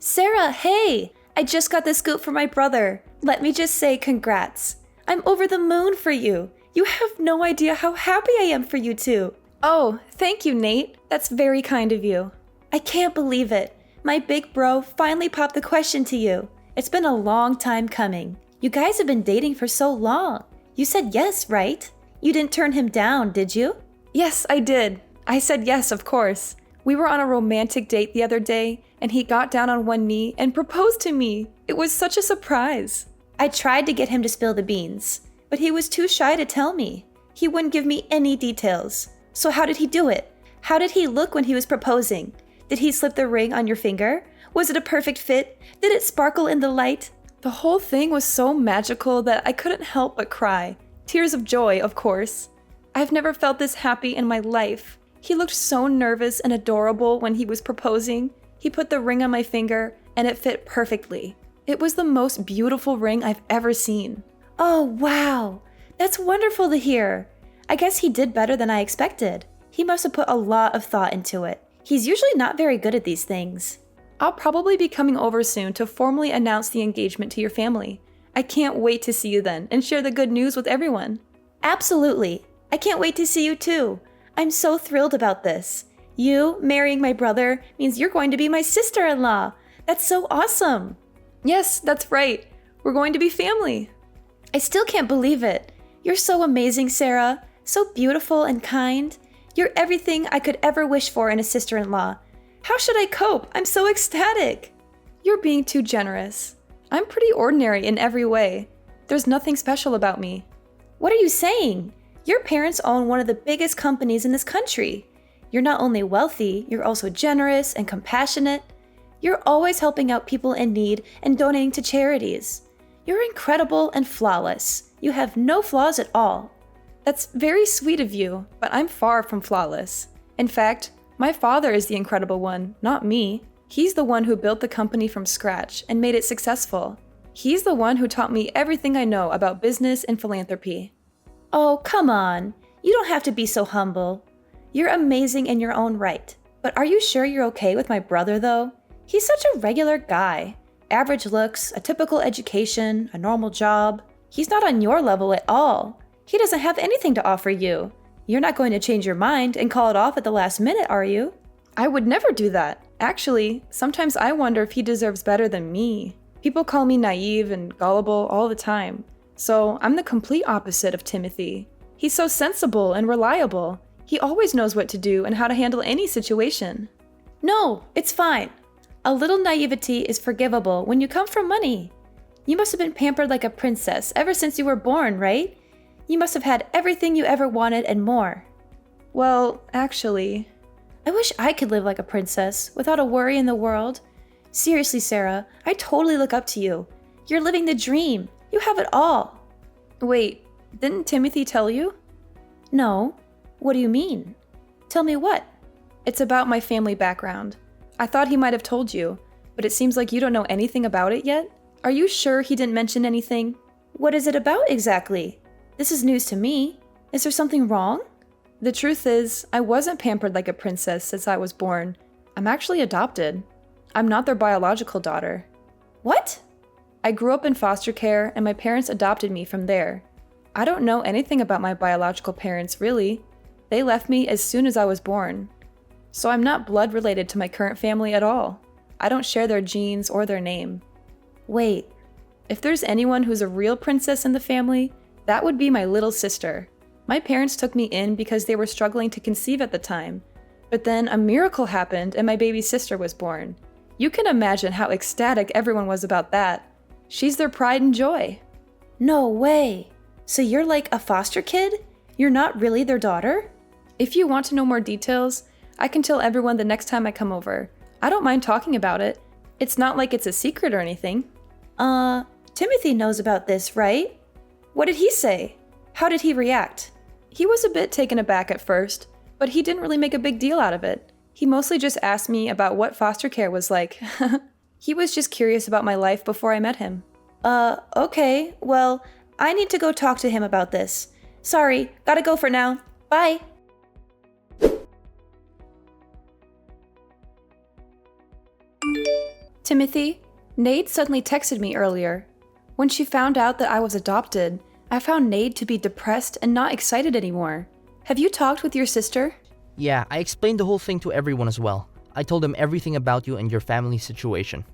Sarah, hey! I just got the scoop from my brother. Let me just say congrats. I'm over the moon for you. You have no idea how happy I am for you two. Oh, thank you, Nate. That's very kind of you. I can't believe it. My big bro finally popped the question to you. It's been a long time coming. You guys have been dating for so long. You said yes, right? You didn't turn him down, did you? Yes, I did. I said yes, of course. We were on a romantic date the other day, and he got down on one knee and proposed to me. It was such a surprise. I tried to get him to spill the beans, but he was too shy to tell me. He wouldn't give me any details. So how did he do it? How did he look when he was proposing? Did he slip the ring on your finger? Was it a perfect fit? Did it sparkle in the light? The whole thing was so magical that I couldn't help but cry. Tears of joy, of course. I've never felt this happy in my life. He looked so nervous and adorable when he was proposing. He put the ring on my finger, and it fit perfectly. It was the most beautiful ring I've ever seen. Oh, wow. That's wonderful to hear. I guess he did better than I expected. He must have put a lot of thought into it. He's usually not very good at these things. I'll probably be coming over soon to formally announce the engagement to your family. I can't wait to see you then and share the good news with everyone. Absolutely. I can't wait to see you too. I'm so thrilled about this. You marrying my brother means you're going to be my sister-in-law. That's so awesome. Yes, that's right. We're going to be family. I still can't believe it. You're so amazing, Sarah. So beautiful and kind. You're everything I could ever wish for in a sister-in-law. How should I cope? I'm so ecstatic. You're being too generous. I'm pretty ordinary in every way. There's nothing special about me. What are you saying? Your parents own one of the biggest companies in this country. You're not only wealthy, you're also generous and compassionate. You're always helping out people in need and donating to charities. You're incredible and flawless. You have no flaws at all. That's very sweet of you, but I'm far from flawless. In fact, my father is the incredible one, not me. He's the one who built the company from scratch and made it successful. He's the one who taught me everything I know about business and philanthropy. Oh, come on. You don't have to be so humble. You're amazing in your own right. But are you sure you're okay with my brother, though? He's such a regular guy. Average looks, a typical education, a normal job. He's not on your level at all. He doesn't have anything to offer you. You're not going to change your mind and call it off at the last minute, are you? I would never do that. Actually, sometimes I wonder if he deserves better than me. People call me naive and gullible all the time. So I'm the complete opposite of Timothy. He's so sensible and reliable. He always knows what to do and how to handle any situation. No, it's fine. A little naivety is forgivable when you come from money. You must have been pampered like a princess ever since you were born, right? You must have had everything you ever wanted and more. Well, actually, I wish I could live like a princess without a worry in the world. Seriously, Sarah, I totally look up to you. You're living the dream. You have it all. Wait, didn't Timothy tell you? No. What do you mean? Tell me what? It's about my family background. I thought he might have told you, but it seems like you don't know anything about it yet. Are you sure he didn't mention anything? What is it about exactly? This is news to me. Is there something wrong? The truth is, I wasn't pampered like a princess since I was born. I'm actually adopted. I'm not their biological daughter. What? I grew up in foster care and my parents adopted me from there. I don't know anything about my biological parents, really. They left me as soon as I was born. So I'm not blood related to my current family at all. I don't share their genes or their name. Wait, if there's anyone who's a real princess in the family, that would be my little sister. My parents took me in because they were struggling to conceive at the time. But then a miracle happened and my baby sister was born. You can imagine how ecstatic everyone was about that. She's their pride and joy. No way. So you're like a foster kid? You're not really their daughter? If you want to know more details, I can tell everyone the next time I come over. I don't mind talking about it. It's not like it's a secret or anything. Timothy knows about this, right? What did he say? How did he react? He was a bit taken aback at first, but he didn't really make a big deal out of it. He mostly just asked me about what foster care was like. He was just curious about my life before I met him. Okay, well, I need to go talk to him about this. Sorry, gotta go for now. Bye! Timothy, Nate suddenly texted me earlier. When she found out that I was adopted, I found Nate to be depressed and not excited anymore. Have you talked with your sister? Yeah, I explained the whole thing to everyone as well. I told them everything about you and your family situation.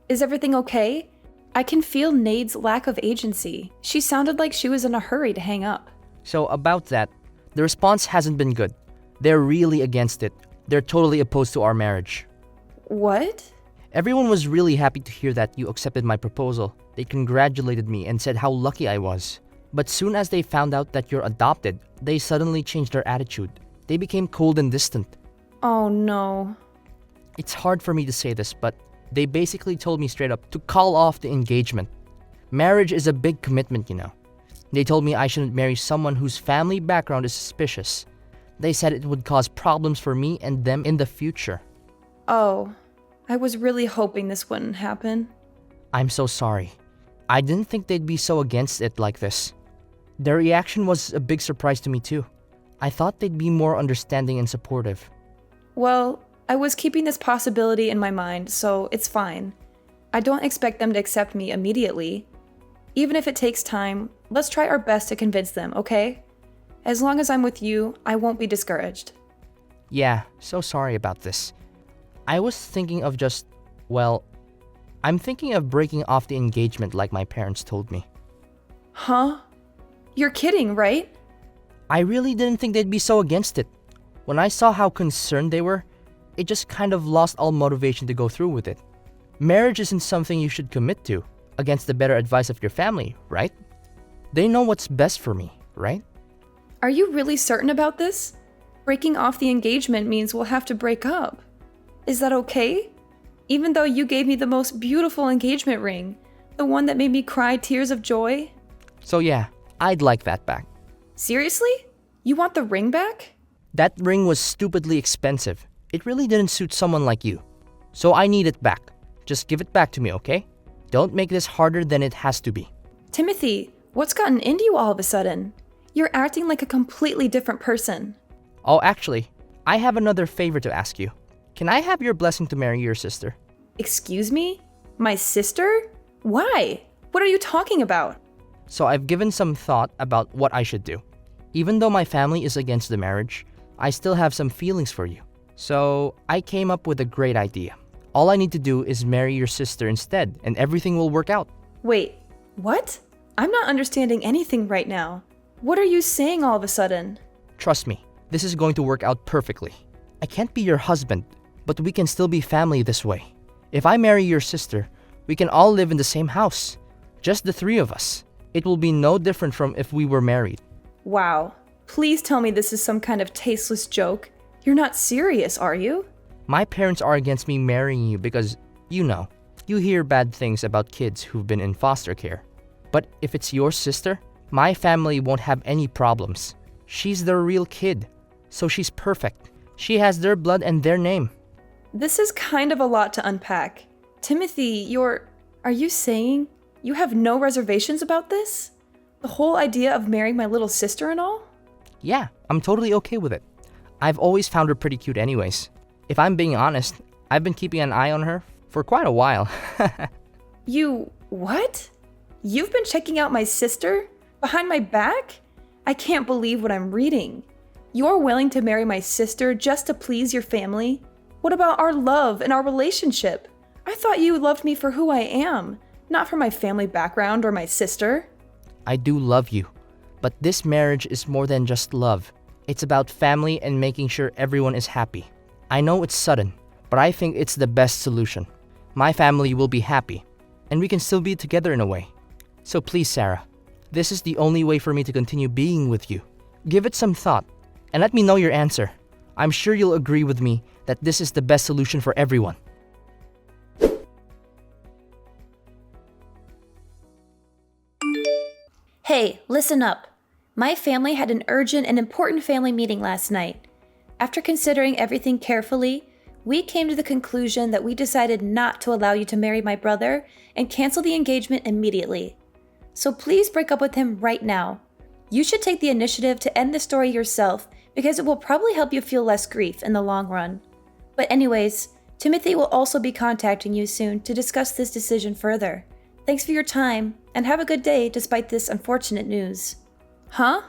Is everything okay? I can feel Nade's lack of agency. She sounded like she was in a hurry to hang up. So about that, the response hasn't been good. They're really against it. They're totally opposed to our marriage. What? Everyone was really happy to hear that you accepted my proposal. They congratulated me and said how lucky I was. But soon as they found out that you're adopted, they suddenly changed their attitude. They became cold and distant. Oh no. It's hard for me to say this, but they basically told me straight up to call off the engagement. Marriage is a big commitment, you know. They told me I shouldn't marry someone whose family background is suspicious. They said it would cause problems for me and them in the future. Oh, I was really hoping this wouldn't happen. I'm so sorry. I didn't think they'd be so against it like this. Their reaction was a big surprise to me too. I thought they'd be more understanding and supportive. Well, I was keeping this possibility in my mind, so it's fine. I don't expect them to accept me immediately. Even if it takes time, let's try our best to convince them, okay? As long as I'm with you, I won't be discouraged. Yeah, so sorry about this. I was thinking of I'm thinking of breaking off the engagement like my parents told me. Huh? You're kidding, right? I really didn't think they'd be so against it. When I saw how concerned they were, it just kind of lost all motivation to go through with it. Marriage isn't something you should commit to against the better advice of your family, right? They know what's best for me, right? Are you really certain about this? Breaking off the engagement means we'll have to break up. Is that okay? Even though you gave me the most beautiful engagement ring, the one that made me cry tears of joy? So yeah, I'd like that back. Seriously? You want the ring back? That ring was stupidly expensive. It really didn't suit someone like you. So I need it back. Just give it back to me, okay? Don't make this harder than it has to be. Timothy, what's gotten into you all of a sudden? You're acting like a completely different person. Oh, actually, I have another favor to ask you. Can I have your blessing to marry your sister? Excuse me? My sister? Why? What are you talking about? So I've given some thought about what I should do. Even though my family is against the marriage, I still have some feelings for you. So I came up with a great idea. All I need to do is marry your sister instead, and everything will work out. Wait, what? I'm not understanding anything right now. What are you saying all of a sudden? Trust me, this is going to work out perfectly. I can't be your husband, but we can still be family this way. If I marry your sister, we can all live in the same house. Just the three of us. It will be no different from if we were married. Wow. Please tell me this is some kind of tasteless joke. You're not serious, are you? My parents are against me marrying you because, you hear bad things about kids who've been in foster care. But if it's your sister, my family won't have any problems. She's their real kid, so she's perfect. She has their blood and their name. This is kind of a lot to unpack. Timothy, are you saying you have no reservations about this? The whole idea of marrying my little sister and all? Yeah, I'm totally okay with it. I've always found her pretty cute anyways. If I'm being honest, I've been keeping an eye on her for quite a while. You, what? You've been checking out my sister? Behind my back? I can't believe what I'm reading. You're willing to marry my sister just to please your family? What about our love and our relationship? I thought you loved me for who I am, not for my family background or my sister. I do love you, but this marriage is more than just love. It's about family and making sure everyone is happy. I know it's sudden, but I think it's the best solution. My family will be happy, and we can still be together in a way. So please, Sarah, this is the only way for me to continue being with you. Give it some thought, and let me know your answer. I'm sure you'll agree with me that this is the best solution for everyone. Hey, listen up. My family had an urgent and important family meeting last night. After considering everything carefully, we came to the conclusion that we decided not to allow you to marry my brother and cancel the engagement immediately. So please break up with him right now. You should take the initiative to end the story yourself because it will probably help you feel less grief in the long run. But anyways, Timothy will also be contacting you soon to discuss this decision further. Thanks for your time, and have a good day despite this unfortunate news. Huh?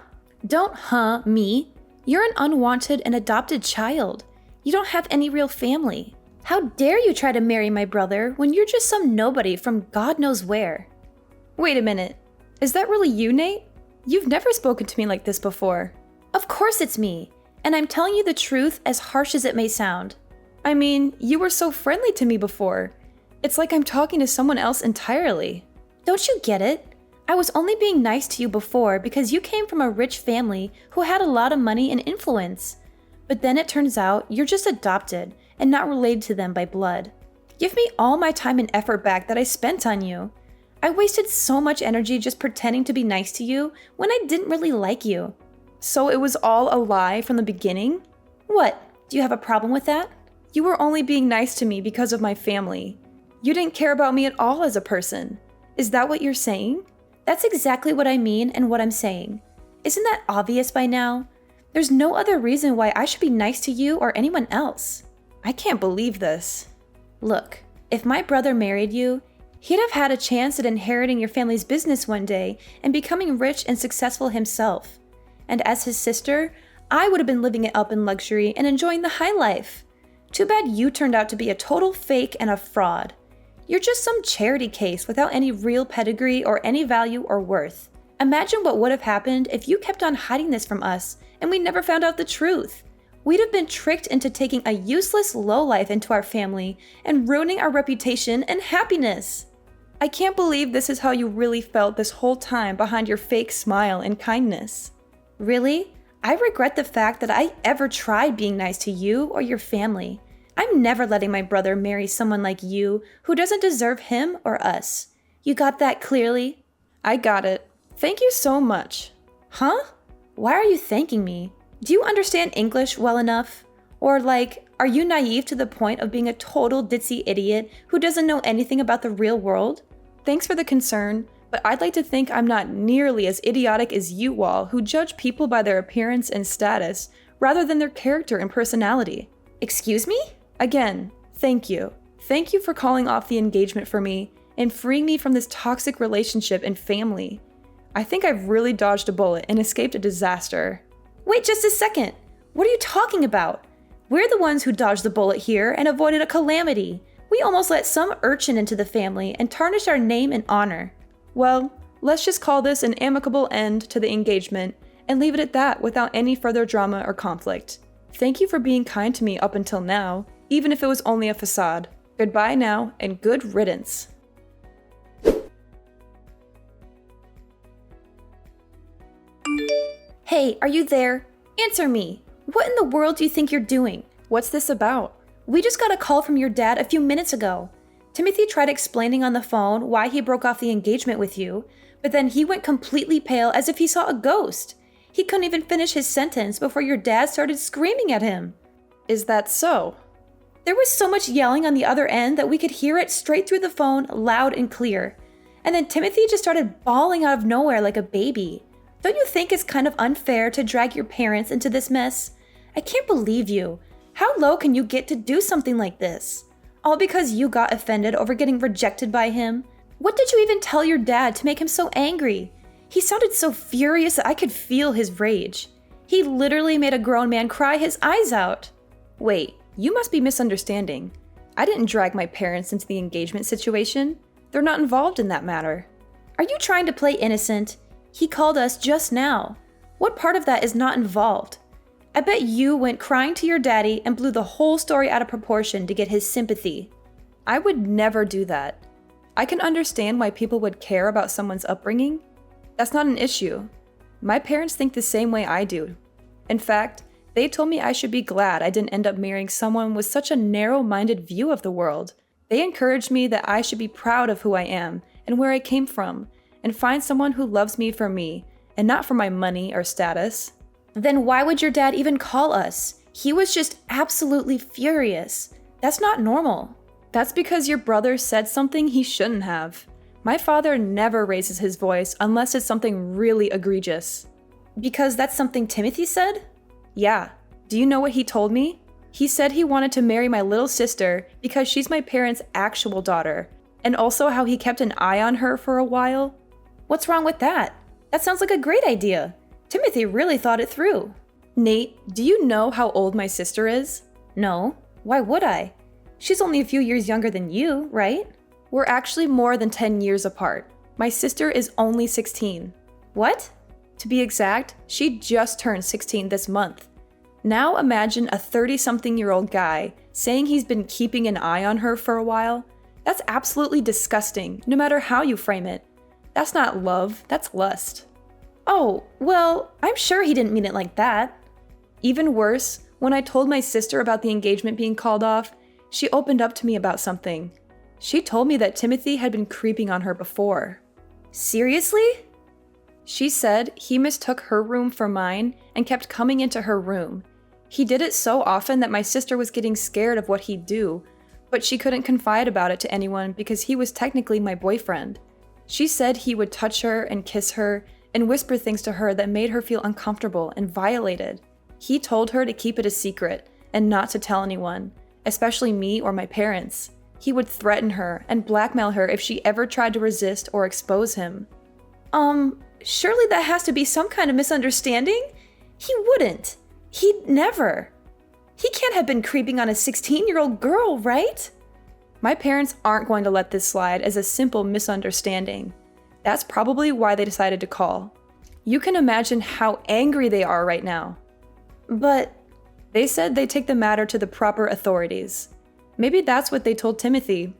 Don't me. You're an unwanted and adopted child. You don't have any real family. How dare you try to marry my brother when you're just some nobody from God knows where? Wait a minute. Is that really you, Nate? You've never spoken to me like this before. Of course it's me, and I'm telling you the truth as harsh as it may sound. I mean, you were so friendly to me before. It's like I'm talking to someone else entirely. Don't you get it? I was only being nice to you before because you came from a rich family who had a lot of money and influence. But then it turns out you're just adopted and not related to them by blood. Give me all my time and effort back that I spent on you. I wasted so much energy just pretending to be nice to you when I didn't really like you. So it was all a lie from the beginning? What? Do you have a problem with that? You were only being nice to me because of my family. You didn't care about me at all as a person. Is that what you're saying? That's exactly what I mean and what I'm saying. Isn't that obvious by now? There's no other reason why I should be nice to you or anyone else. I can't believe this. Look, if my brother married you, he'd have had a chance at inheriting your family's business one day and becoming rich and successful himself. And as his sister, I would have been living it up in luxury and enjoying the high life. Too bad you turned out to be a total fake and a fraud. You're just some charity case without any real pedigree or any value or worth. Imagine what would have happened if you kept on hiding this from us and we never found out the truth. We'd have been tricked into taking a useless lowlife into our family and ruining our reputation and happiness. I can't believe this is how you really felt this whole time behind your fake smile and kindness. Really? I regret the fact that I ever tried being nice to you or your family. I'm never letting my brother marry someone like you who doesn't deserve him or us. You got that clearly? I got it. Thank you so much. Huh? Why are you thanking me? Do you understand English well enough? Or are you naive to the point of being a total ditzy idiot who doesn't know anything about the real world? Thanks for the concern, but I'd like to think I'm not nearly as idiotic as you all who judge people by their appearance and status rather than their character and personality. Excuse me? Again, thank you. Thank you for calling off the engagement for me and freeing me from this toxic relationship and family. I think I've really dodged a bullet and escaped a disaster. Wait just a second. What are you talking about? We're the ones who dodged the bullet here and avoided a calamity. We almost let some urchin into the family and tarnished our name and honor. Well, let's just call this an amicable end to the engagement and leave it at that without any further drama or conflict. Thank you for being kind to me up until now, even if it was only a facade. Goodbye now, and good riddance. Hey, are you there? Answer me. What in the world do you think you're doing? What's this about? We just got a call from your dad a few minutes ago. Timothy tried explaining on the phone why he broke off the engagement with you, but then he went completely pale as if he saw a ghost. He couldn't even finish his sentence before your dad started screaming at him. Is that so? There was so much yelling on the other end that we could hear it straight through the phone, loud and clear. And then Timothy just started bawling out of nowhere like a baby. Don't you think it's kind of unfair to drag your parents into this mess? I can't believe you. How low can you get to do something like this? All because you got offended over getting rejected by him? What did you even tell your dad to make him so angry? He sounded so furious that I could feel his rage. He literally made a grown man cry his eyes out. Wait, you must be misunderstanding. I didn't drag my parents into the engagement situation. They're not involved in that matter. Are you trying to play innocent? He called us just now. What part of that is not involved? I bet you went crying to your daddy and blew the whole story out of proportion to get his sympathy. I would never do that. I can understand why people would care about someone's upbringing. That's not an issue. My parents think the same way I do. In fact, they told me I should be glad I didn't end up marrying someone with such a narrow-minded view of the world. They encouraged me that I should be proud of who I am and where I came from, and find someone who loves me for me, and not for my money or status. Then why would your dad even call us? He was just absolutely furious. That's not normal. That's because your brother said something he shouldn't have. My father never raises his voice unless it's something really egregious. Because that's something Timothy said? Yeah. Do you know what he told me? He said he wanted to marry my little sister because she's my parents' actual daughter, and also how he kept an eye on her for a while. What's wrong with that? That sounds like a great idea. Timothy really thought it through. Nate, do you know how old my sister is? No, why would I? She's only a few years younger than you, right? We're actually more than 10 years apart. My sister is only 16. What? To be exact, she just turned 16 this month. Now imagine a 30-something-year-old guy saying he's been keeping an eye on her for a while. That's absolutely disgusting, no matter how you frame it. That's not love, that's lust. Oh, well, I'm sure he didn't mean it like that. Even worse, when I told my sister about the engagement being called off, she opened up to me about something. She told me that Timothy had been creeping on her before. Seriously? She said he mistook her room for mine and kept coming into her room. He did it so often that my sister was getting scared of what he'd do, but she couldn't confide about it to anyone because he was technically my boyfriend. She said he would touch her and kiss her and whisper things to her that made her feel uncomfortable and violated. He told her to keep it a secret and not to tell anyone, especially me or my parents. He would threaten her and blackmail her if she ever tried to resist or expose him. Surely that has to be some kind of misunderstanding? He wouldn't. He'd never. He can't have been creeping on a 16-year-old girl, right? My parents aren't going to let this slide as a simple misunderstanding. That's probably why they decided to call. You can imagine how angry they are right now. But they said they'd take the matter to the proper authorities. Maybe that's what they told Timothy.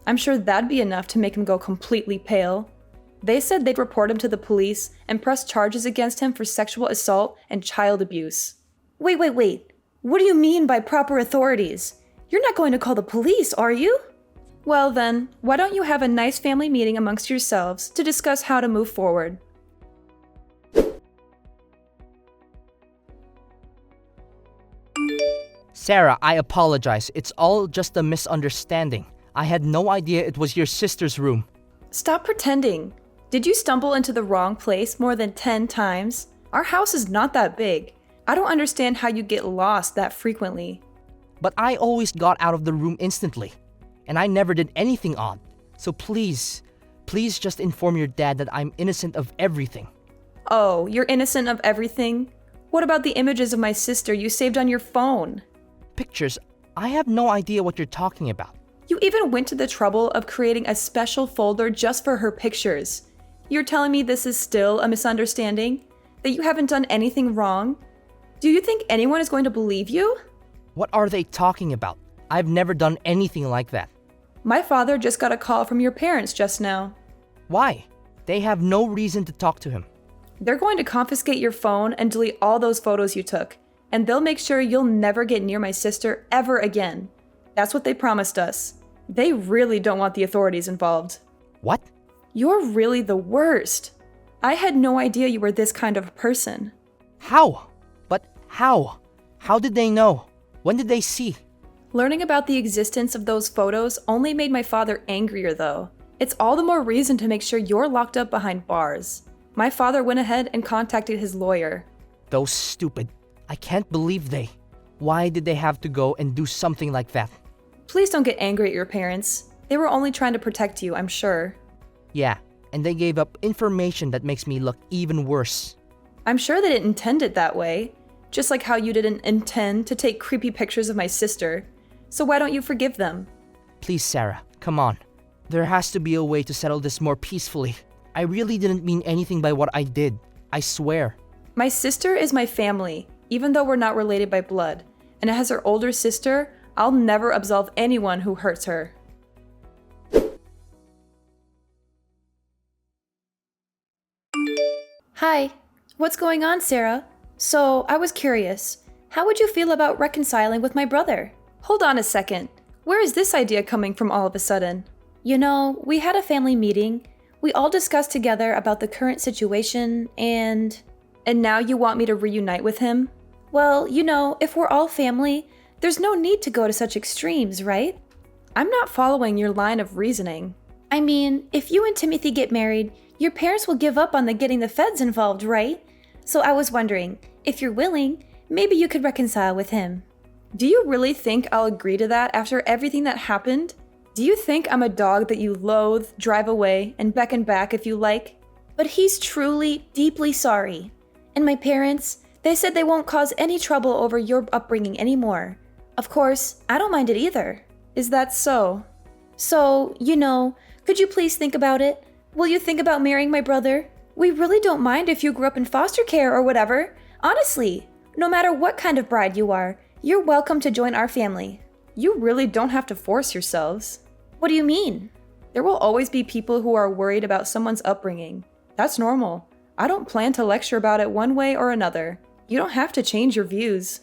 I'm sure that'd be enough to make him go completely pale. They said they'd report him to the police and press charges against him for sexual assault and child abuse. Wait. What do you mean by proper authorities? You're not going to call the police, are you? Well then, why don't you have a nice family meeting amongst yourselves to discuss how to move forward? Sarah, I apologize. It's all just a misunderstanding. I had no idea it was your sister's room. Stop pretending. Did you stumble into the wrong place more than 10 times? Our house is not that big. I don't understand how you get lost that frequently. But I always got out of the room instantly. And I never did anything odd. So please just inform your dad that I'm innocent of everything. Oh, you're innocent of everything? What about the images of my sister you saved on your phone? Pictures? I have no idea what you're talking about. You even went to the trouble of creating a special folder just for her pictures. You're telling me this is still a misunderstanding? That you haven't done anything wrong? Do you think anyone is going to believe you? What are they talking about? I've never done anything like that. My father just got a call from your parents just now. Why? They have no reason to talk to him. They're going to confiscate your phone and delete all those photos you took, and they'll make sure you'll never get near my sister ever again. That's what they promised us. They really don't want the authorities involved. What? You're really the worst. I had no idea you were this kind of person. How? But how? How did they know? When did they see? Learning about the existence of those photos only made my father angrier, though. It's all the more reason to make sure you're locked up behind bars. My father went ahead and contacted his lawyer. Those stupid. I can't believe they. Why did they have to go and do something like that? Please don't get angry at your parents. They were only trying to protect you, I'm sure. Yeah, and they gave up information that makes me look even worse. I'm sure they didn't intend it that way. Just like how you didn't intend to take creepy pictures of my sister. So why don't you forgive them? Please, Sarah, come on. There has to be a way to settle this more peacefully. I really didn't mean anything by what I did. I swear. My sister is my family, even though we're not related by blood. And as her older sister, I'll never absolve anyone who hurts her. Hi. What's going on, Sarah? So, I was curious. How would you feel about reconciling with my brother? Hold on a second. Where is this idea coming from all of a sudden? You know, we had a family meeting. We all discussed together about the current situation and... And now you want me to reunite with him? Well, you know, if we're all family, there's no need to go to such extremes, right? I'm not following your line of reasoning. I mean, if you and Timothy get married, your parents will give up on getting the feds involved, right? So I was wondering, if you're willing, maybe you could reconcile with him. Do you really think I'll agree to that after everything that happened? Do you think I'm a dog that you loathe, drive away, and beckon back if you like? But he's truly, deeply sorry. And my parents, they said they won't cause any trouble over your upbringing anymore. Of course, I don't mind it either. Is that so? So, could you please think about it? Will you think about marrying my brother? We really don't mind if you grew up in foster care or whatever. Honestly, no matter what kind of bride you are, you're welcome to join our family. You really don't have to force yourselves. What do you mean? There will always be people who are worried about someone's upbringing. That's normal. I don't plan to lecture about it one way or another. You don't have to change your views.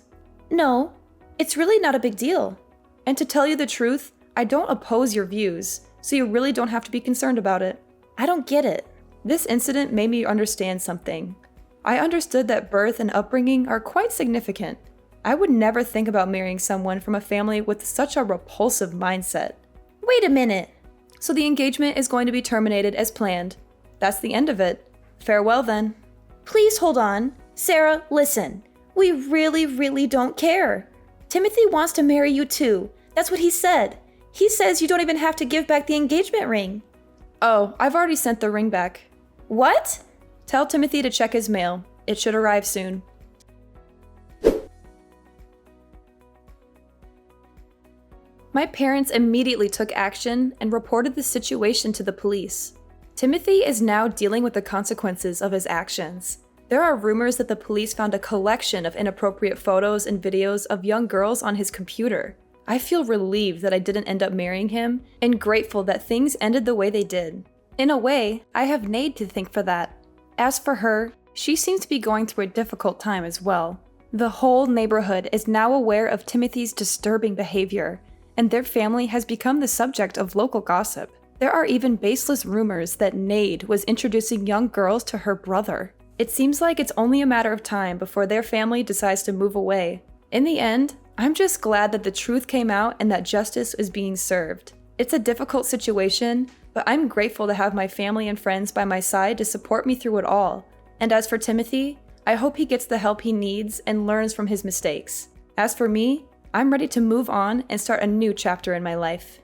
No, it's really not a big deal. And to tell you the truth, I don't oppose your views, so you really don't have to be concerned about it. I don't get it. This incident made me understand something. I understood that birth and upbringing are quite significant. I would never think about marrying someone from a family with such a repulsive mindset. Wait a minute. So the engagement is going to be terminated as planned. That's the end of it. Farewell then. Please hold on. Sarah, listen. We really, really don't care. Timothy wants to marry you too. That's what he said. He says you don't even have to give back the engagement ring. Oh, I've already sent the ring back. What? Tell Timothy to check his mail. It should arrive soon. My parents immediately took action and reported the situation to the police. Timothy is now dealing with the consequences of his actions. There are rumors that the police found a collection of inappropriate photos and videos of young girls on his computer. I feel relieved that I didn't end up marrying him and grateful that things ended the way they did. In a way, I have Nate to thank for that. As for her, she seems to be going through a difficult time as well. The whole neighborhood is now aware of Timothy's disturbing behavior, and their family has become the subject of local gossip. There are even baseless rumors that Nade was introducing young girls to her brother. It seems like it's only a matter of time before their family decides to move away. In the end, I'm just glad that the truth came out and that justice is being served. It's a difficult situation, but I'm grateful to have my family and friends by my side to support me through it all. And as for Timothy, I hope he gets the help he needs and learns from his mistakes. As for me, I'm ready to move on and start a new chapter in my life.